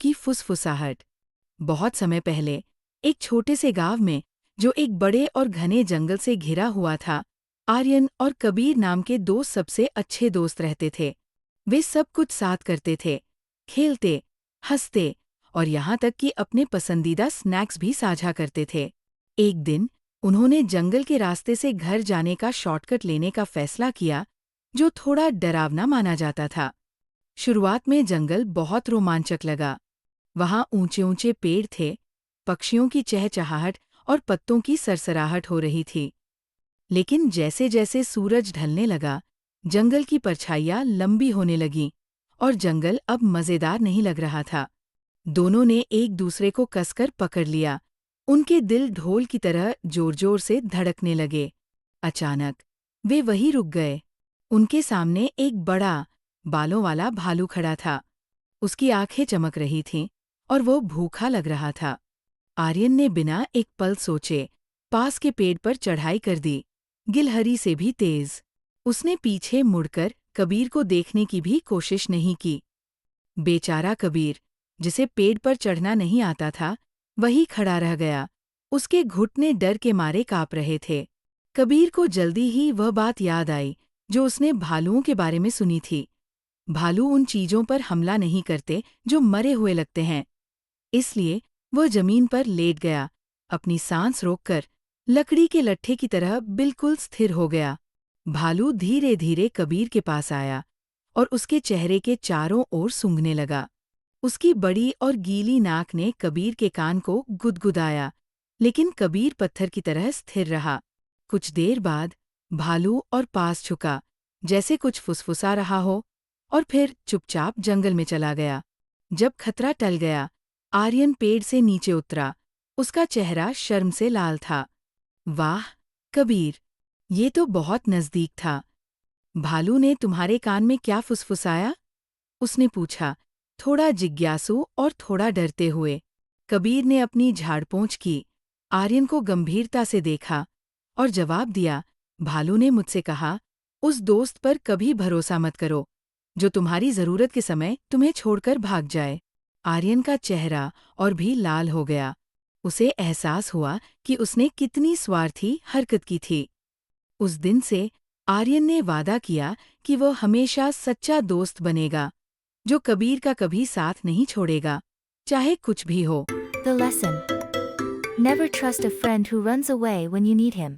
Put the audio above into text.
की फुसफुसाहट। बहुत समय पहले एक छोटे से गांव में, जो एक बड़े और घने जंगल से घिरा हुआ था, आर्यन और कबीर नाम के दो सबसे अच्छे दोस्त रहते थे। वे सब कुछ साथ करते थे, खेलते, हंसते और यहाँ तक कि अपने पसंदीदा स्नैक्स भी साझा करते थे। एक दिन उन्होंने जंगल के रास्ते से घर जाने का शॉर्टकट लेने का फैसला किया, जो थोड़ा डरावना माना जाता था। शुरुआत में जंगल बहुत रोमांचक लगा। वहाँ ऊंचे ऊंचे पेड़ थे, पक्षियों की चहचहाहट और पत्तों की सरसराहट हो रही थी। लेकिन जैसे जैसे सूरज ढलने लगा, जंगल की परछाइयाँ लंबी होने लगीं और जंगल अब मज़ेदार नहीं लग रहा था। दोनों ने एक दूसरे को कसकर पकड़ लिया। उनके दिल ढोल की तरह जोर-जोर से धड़कने लगे। अचानक वे वहीं रुक गए। उनके सामने एक बड़ा, बालों वाला भालू खड़ा था। उसकी आंखें चमक रही थीं और वो भूखा लग रहा था। आर्यन ने बिना एक पल सोचे पास के पेड़ पर चढ़ाई कर दी, गिलहरी से भी तेज। उसने पीछे मुड़कर कबीर को देखने की भी कोशिश नहीं की। बेचारा कबीर, जिसे पेड़ पर चढ़ना नहीं आता था, वही खड़ा रह गया। उसके घुटने डर के मारे काँप रहे थे। कबीर को जल्दी ही वह बात याद आई जो उसने भालुओं के बारे में सुनी थी। भालू उन चीजों पर हमला नहीं करते जो मरे हुए लगते हैं। इसलिए वह जमीन पर लेट गया, अपनी सांस रोककर लकड़ी के लट्ठे की तरह बिल्कुल स्थिर हो गया। भालू धीरे धीरे कबीर के पास आया और उसके चेहरे के चारों ओर सूंघने लगा। उसकी बड़ी और गीली नाक ने कबीर के कान को गुदगुदाया, लेकिन कबीर पत्थर की तरह स्थिर रहा। कुछ देर बाद भालू और पास झुका, जैसे कुछ फुसफुसा रहा हो, और फिर चुपचाप जंगल में चला गया। जब खतरा टल गया, आर्यन पेड़ से नीचे उतरा। उसका चेहरा शर्म से लाल था। वाह कबीर, ये तो बहुत नज़दीक था। भालू ने तुम्हारे कान में क्या फुसफुसाया? उसने पूछा, थोड़ा जिज्ञासु और थोड़ा डरते हुए। कबीर ने अपनी झाड़पोंछ की, आर्यन को गंभीरता से देखा और जवाब दिया, भालू ने मुझसे कहा, उस दोस्त पर कभी भरोसा मत करो जो तुम्हारी जरूरत के समय तुम्हें छोड़कर भाग जाए। आर्यन का चेहरा और भी लाल हो गया। उसे एहसास हुआ कि उसने कितनी स्वार्थी हरकत की थी। उस दिन से आर्यन ने वादा किया कि वो हमेशा सच्चा दोस्त बनेगा, जो कबीर का कभी साथ नहीं छोड़ेगा, चाहे कुछ भी हो। The lesson. Never trust a friend who runs away when you need him.